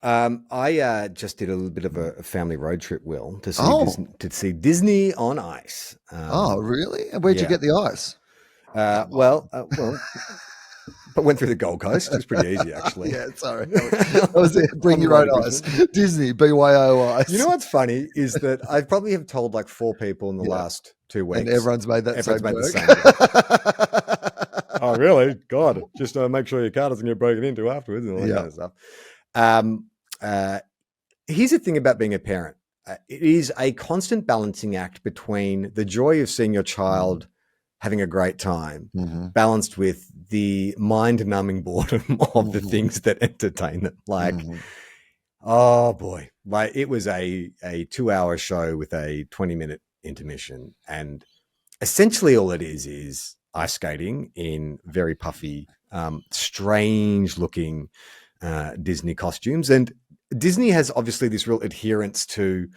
I just did a little bit of a family road trip, Will, Oh, To see Disney on Ice. oh, really? And where'd you Yeah. get the ice? Well, but went through the Gold Coast. It was pretty easy, actually. Yeah, sorry. That was it. Bring On the your way own to ice. Brisbane. Disney, BYO You ice. know what's funny is that I probably have told like four people in the Yeah. last 2 weeks. And everyone's made that Everyone's same made the joke. same joke. Oh, really? God, just make sure your car doesn't get broken into afterwards and all that Yeah. kind of stuff. Um, uh, Here's the thing about being a parent. It is a constant balancing act between the joy of seeing your child having a great time, Mm-hmm. balanced with the mind-numbing boredom of the things that entertain them. Like, oh boy, like it was a 2-hour show with a 20-minute intermission, and essentially all it is ice skating in very puffy, strange-looking Disney costumes. And Disney has obviously this real adherence to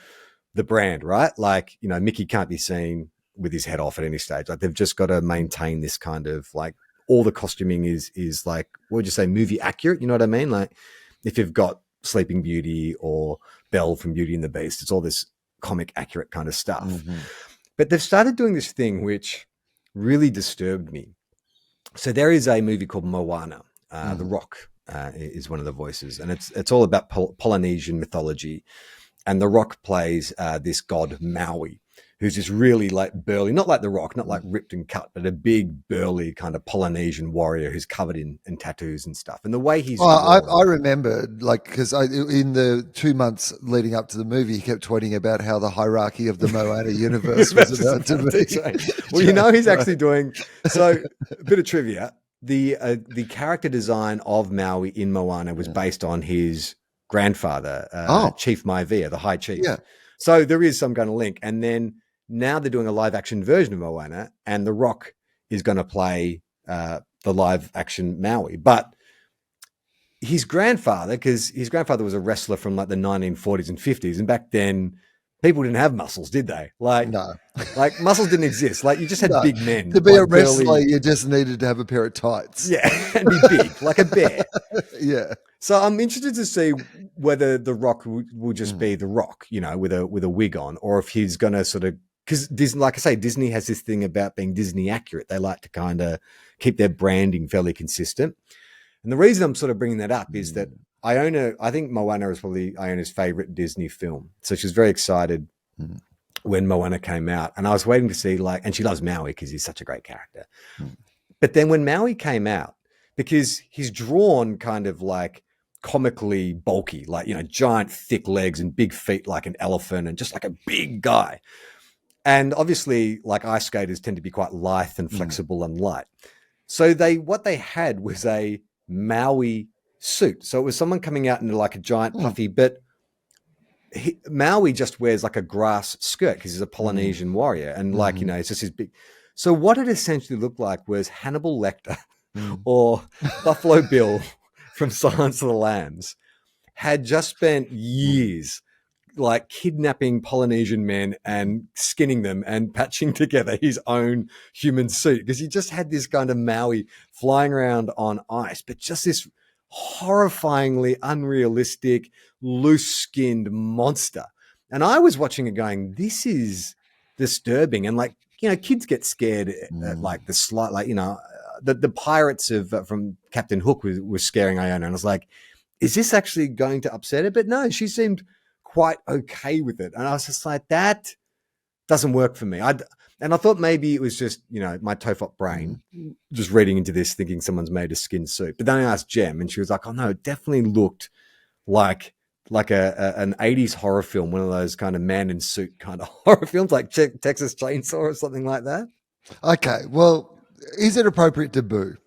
the brand, right? Like, Mickey can't be seen with his head off at any stage. Like, they've just got to maintain this kind of like, all the costuming is like, what would you say, movie accurate? You know what I mean? Like, if you've got Sleeping Beauty or Belle from Beauty and the Beast, it's all this comic accurate kind of stuff. Mm-hmm. But they've started doing this thing which really disturbed me. So there is a movie called Moana. The Rock is one of the voices, and it's all about Polynesian mythology. And The Rock plays this god Maui, who's this really like burly, not like The Rock, not like ripped and cut, but a big burly kind of Polynesian warrior who's covered in tattoos and stuff. And the way he's I remember, like, because in the 2 months leading up to the movie, he kept tweeting about how the hierarchy of the Moana universe was about to be. Well, he's actually doing so. A bit of trivia: the character design of Maui in Moana was based on his grandfather, Chief Maivia, the High Chief. Yeah. So there is some kind of link. And then now they're doing a live action version of Moana, and The Rock is going to play the live action Maui. But his grandfather, because his grandfather was a wrestler from like the 1940s and 50s, and back then people didn't have muscles, did they? Like, No. Like muscles didn't exist. Like you just had big men. To be like a wrestler, burly, you just needed to have a pair of tights. yeah, and be big, like a bear. Yeah. So I'm interested to see whether The Rock will just be The Rock, with a wig on, or if he's going to sort of, because Disney, like I say, Disney has this thing about being Disney accurate. They like to kind of keep their branding fairly consistent. And the reason I'm sort of bringing that up is that I think Moana is probably Iona's favorite Disney film. So she's very excited when Moana came out. And I was waiting to see and she loves Maui because he's such a great character. But then when Maui came out, because he's drawn kind of like comically bulky, like, giant thick legs and big feet like an elephant and just like a big guy. And obviously like ice skaters tend to be quite lithe and flexible and light. So what they had was a Maui suit. So it was someone coming out in like a giant puffy, but Maui just wears like a grass skirt because he's a Polynesian warrior. And it's just his big. So what it essentially looked like was Hannibal Lecter or Buffalo Bill from Silence of the Lambs had just spent years like kidnapping Polynesian men and skinning them and patching together his own human suit, because he just had this kind of Maui flying around on ice, but just this horrifyingly unrealistic, loose-skinned monster. And I was watching it going, this is disturbing. And like, kids get scared at like the slight, like, the pirates from Captain Hook was scaring Iona. And I was like, is this actually going to upset her? But no, she seemed quite okay with it. And I was just like, that doesn't work for me. And I thought maybe it was just, my tofop brain just reading into this, thinking someone's made a skin suit. But then I asked Jem and she was like, oh no, it definitely looked like an 80s horror film, one of those kind of man in suit kind of horror films, like Texas Chainsaw or something like that. Okay. Well, is it appropriate to boo?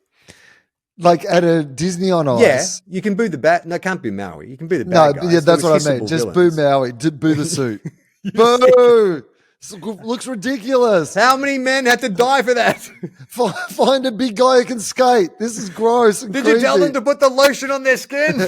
Like at a Disney on Ice. Yeah, you can boo the bad. No, it can't be Maui. You can boo the bad guys. Yeah, that's what I mean. Just boo Maui. Boo the suit. Boo! Looks ridiculous. How many men had to die for that? Find a big guy who can skate. This is gross. And Did creepy. you tell them to put the lotion on their skin?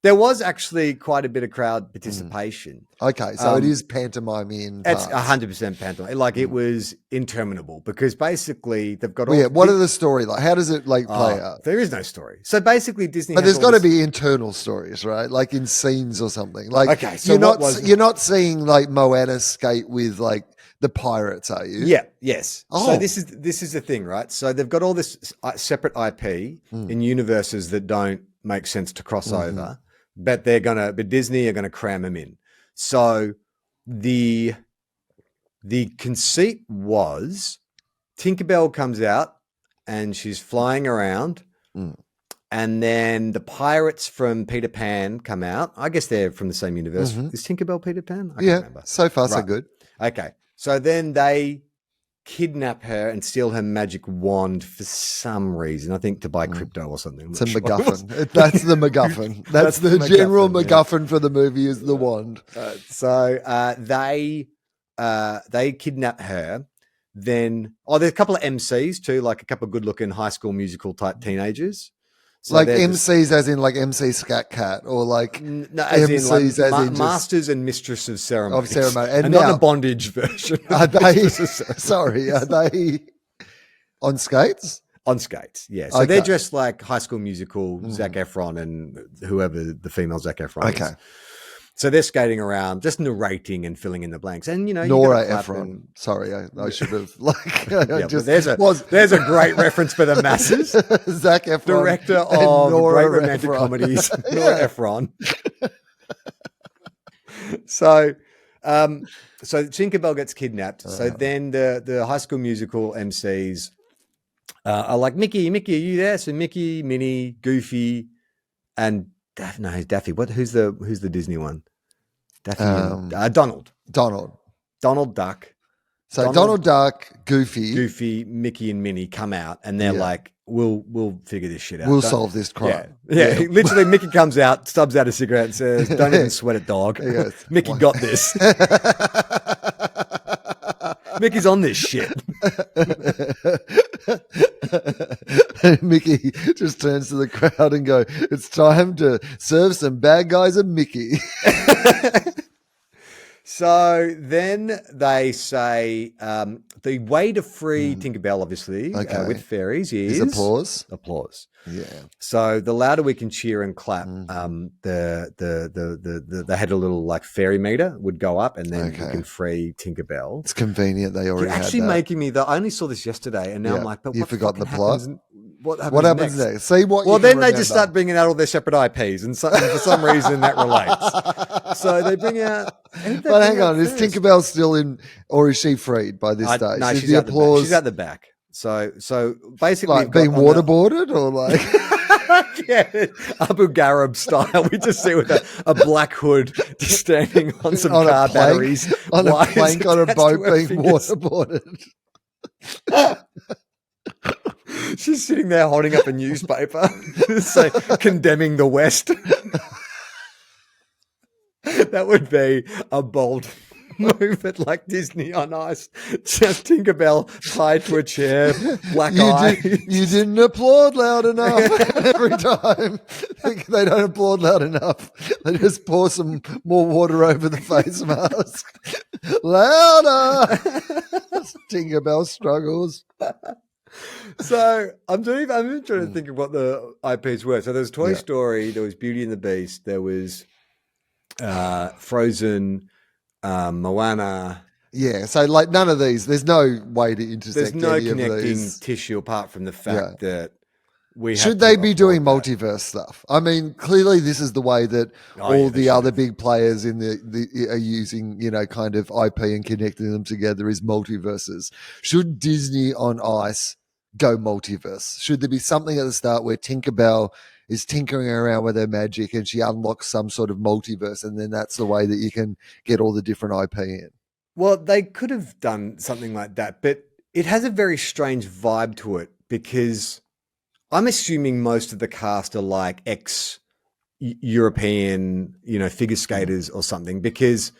There was actually quite a bit of crowd participation. Okay, so it is pantomime in It's parts. 100% pantomime. Like it was interminable because basically they've got all. Well, yeah, what are the story like? How does it like play out? There is no story. So basically, Disney. But has there's all got to this- be internal stories, right? Like in scenes or something. Like, Okay, so you're not seeing like Moana skate with like the pirates, are you? Yeah. Yes. Oh. So this is the thing, right? So they've got all this separate IP in universes that don't make sense to cross over, but Disney are gonna cram them in. So the conceit was Tinkerbell comes out and she's flying around. And then the pirates from Peter Pan come out. I guess they're from the same universe. Is Tinkerbell Peter Pan? I can't remember. So far, so Right. good. Okay. So then they kidnap her and steal her magic wand for some reason. I think to buy crypto or something. I'm It's a not sure. MacGuffin. That's the MacGuffin. That's That's the the general MacGuffin, yeah. MacGuffin for the movie is the wand. So they kidnap her. Then there's a couple of MCs too, like a couple of good-looking High School Musical type teenagers. So Like they're just- MCs as in like MC Scat Cat or like No, as in, MCs like, as in just- masters and mistress of ceremony. Of ceremony. And, And not now- a bondage version. are of they Mistress of Ceremony. sorry, are they on skates? On skates, yeah. So Okay. they're dressed like High School Musical, Zac Efron and whoever the female Zac Efron Okay. is. So they're skating around, just narrating and filling in the blanks. And, you know, you Nora gotta clap Ephron. and- Sorry, I should have like Yeah, but just there's a great reference for the masses. Zac Efron, Director and of Nora great romantic Ephron. comedies, Nora Ephron. So Tinkerbell gets kidnapped. So then the High School Musical MCs are like, Mickey, are you there? So Mickey, Minnie, Goofy, and Daffy. Who's the Disney one? Daffy and Donald. Donald Duck. So Donald Duck, Goofy, Mickey, and Minnie come out, and they're like, "We'll figure this shit out. we'll Don't- solve this crime. Yeah. Literally, Mickey comes out, stubs out a cigarette, and says, "Don't even sweat it, dog. He goes, Mickey got this. Mickey's on this shit." Mickey just turns to the crowd and go, "It's time to serve some bad guys a Mickey." So then they say the way to free Tinkerbell, obviously, Okay. with fairies is Is applause. Applause. Yeah. So the louder we can cheer and clap, the had a little like fairy meter would go up, and then you Okay. can free Tinkerbell. It's convenient they already You're had actually that. making me. I only saw this yesterday, and now Yeah. I'm like, but You've what forgotten fucking the plot? happens- What happens, What happens next? See what Well, you then can they just remember. start bringing out all their separate IPs, and for some reason that relates. So they bring out. But hang on, is Tinkerbell still in, or is she freed by this stage? No, Is she's the at the back. applause She's at the back. So basically, like you've got being on the- waterboarded or like? yeah, Abu Ghraib style. We just see with a black hood just standing on some On a car plank- batteries. on a wires plank on a attached boat to her being fingers. waterboarded. She's sitting there holding up a newspaper, so condemning the West. That would be a bold move at like Disney on Ice. Just Tinkerbell tied to a chair, black eye. You didn't applaud loud enough every time. They don't applaud loud enough. They just pour some more water over the face mask. Louder. Tinkerbell struggles. So I'm even trying to think of what the IPs were. So there was Toy Story, there was Beauty and the Beast, there was Frozen, Moana. Yeah, so like none of these, there's no way to intersect There's no any of connecting these. tissue apart from the fact that we have Should to they be doing upload that. multiverse stuff? I mean, clearly this is the way that Oh, yeah, all they the should other have. big players in the are using, kind of IP and connecting them together is multiverses. Should Disney on Ice go multiverse? Should there be something at the start where Tinkerbell is tinkering around with her magic and she unlocks some sort of multiverse, and then that's the way that you can get all the different IP in? Well, they could have done something like that, but it has a very strange vibe to it because I'm assuming most of the cast are like ex-European, figure skaters or something, because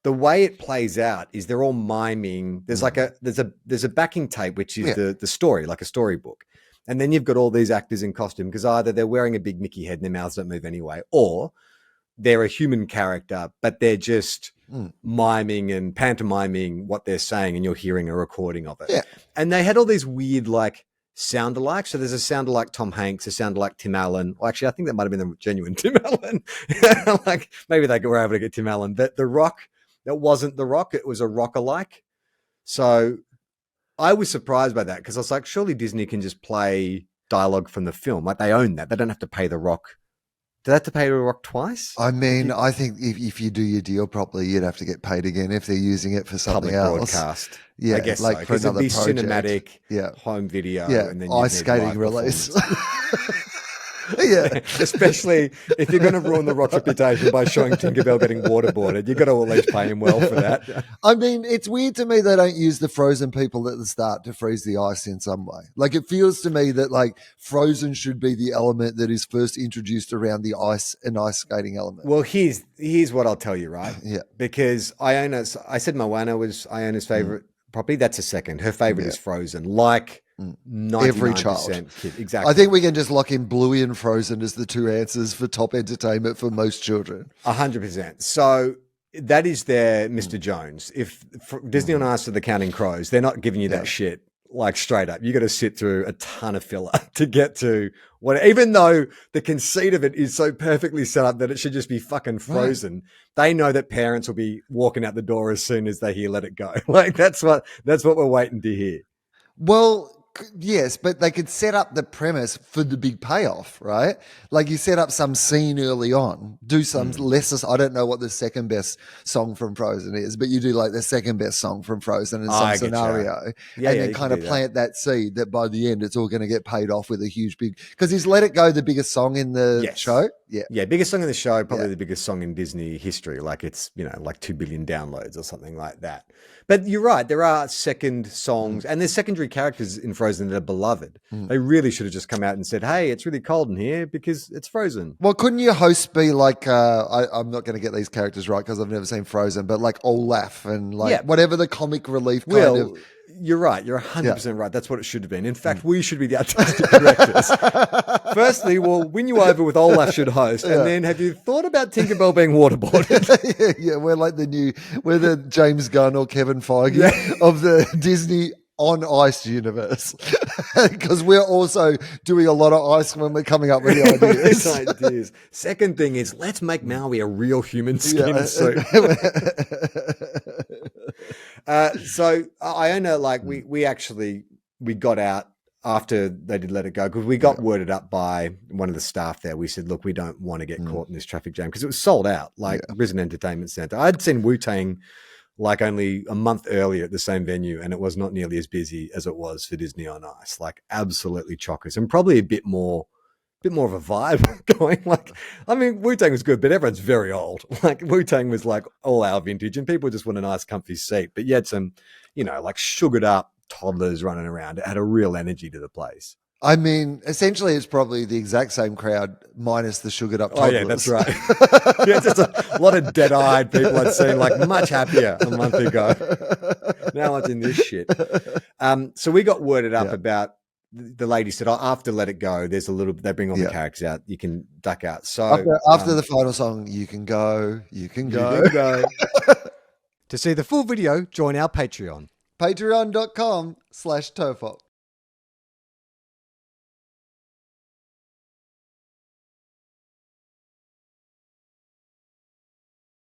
the way it plays out is they're all miming. There's like there's a backing tape, which is the story, like a storybook. And then you've got all these actors in costume because either they're wearing a big Mickey head and their mouths don't move anyway, or they're a human character, but they're just miming and pantomiming what they're saying, and you're hearing a recording of it. Yeah. And they had all these weird like sound-alike. So there's a sound-alike Tom Hanks, a sound-alike Tim Allen. Well, actually, I think that might have been the genuine Tim Allen. Like maybe they were able to get Tim Allen. But The Rock, that wasn't The Rock. It was a rock-alike. So I was surprised by that because I was like, surely Disney can just play dialogue from the film. Like they own that. They don't have to pay The Rock. Do they have to pay The Rock twice? I mean, I think if you do your deal properly, you'd have to get paid again if they're using it for something Public else. broadcast. Yeah, I guess like so, for 'cause it'd another be project. cinematic, home video, and then ice you'd need skating live release. performance. Yeah. Especially if you're going to ruin The Rock's reputation by showing Tinkerbell getting waterboarded, you've got to at least pay him well for that. I mean, it's weird to me they don't use the frozen people at the start to freeze the ice in some way. Like it feels to me that like Frozen should be the element that is first introduced around the ice and ice skating element. Well, here's what I'll tell you, right? Yeah. Because I said Moana was Iona's favorite property. That's a second. Her favorite is Frozen. Like 99% Every child. kid. Exactly. I think we can just lock in Bluey and Frozen as the two answers for top entertainment for most children. 100%. So that is their Mr. Jones. If Disney on Ice are the Counting Crows, they're not giving you that shit like straight up. You got to sit through a ton of filler to get to what, even though the conceit of it is so perfectly set up that it should just be fucking Frozen. They know that parents will be walking out the door as soon as they hear Let It Go. Like that's what we're waiting to hear. Well, yes, but they could set up the premise for the big payoff, right? Like you set up some scene early on, do some lesser. I don't know what the second best song from Frozen is, but you do like the second best song from Frozen in some scenario, and then kind of plant that seed that by the end it's all going to get paid off with a huge big. Because is "Let It Go" the biggest song in the show? Yeah, biggest song in the show, probably the biggest song in Disney history. Like it's like 2 billion downloads or something like that. But you're right, there are second songs and there's secondary characters in Frozen that are beloved. They really should have just come out and said, "Hey, it's really cold in here because it's Frozen." Well, couldn't your host be like? I'm not going to get these characters right because I've never seen Frozen, but like Olaf and like whatever the comic relief kind of. You're right. You're 100% right. That's what it should have been. In fact, we should be the artistic directors. Firstly, we'll win you over with Olaf should host. And then have you thought about Tinkerbell being waterboarded? We're like we're the James Gunn or Kevin Feige of the Disney on Ice universe. Because we're also doing a lot of ice when we're coming up with the ideas. Second thing is, let's make Maui a real human skin suit. So Iona, like we got out after they did Let It Go because we got worded up by one of the staff there. We said, look, we don't want to get caught in this traffic jam because it was sold out, like Risen Entertainment Center. I'd seen Wu-Tang like only a month earlier at the same venue, and it was not nearly as busy as it was for Disney on Ice. Like absolutely chockers, and probably a bit more of a vibe going. Like, I mean, Wu-Tang was good, but everyone's very old. Like Wu-Tang was like all our vintage, and people just want a nice, comfy seat. But you had some, like sugared up toddlers running around. It had a real energy to the place. I mean, essentially, it's probably the exact same crowd minus the sugared up toddlers. Oh, yeah, that's right. Just a lot of dead-eyed people I'd seen, like much happier a month ago. Now it's in this shit. So we got worded up about, the lady said, after Let It Go, there's a little, they bring all the characters out. You can duck out. So after the final song, you can go. You can go. To see the full video, join our Patreon. Patreon.com/Tofop.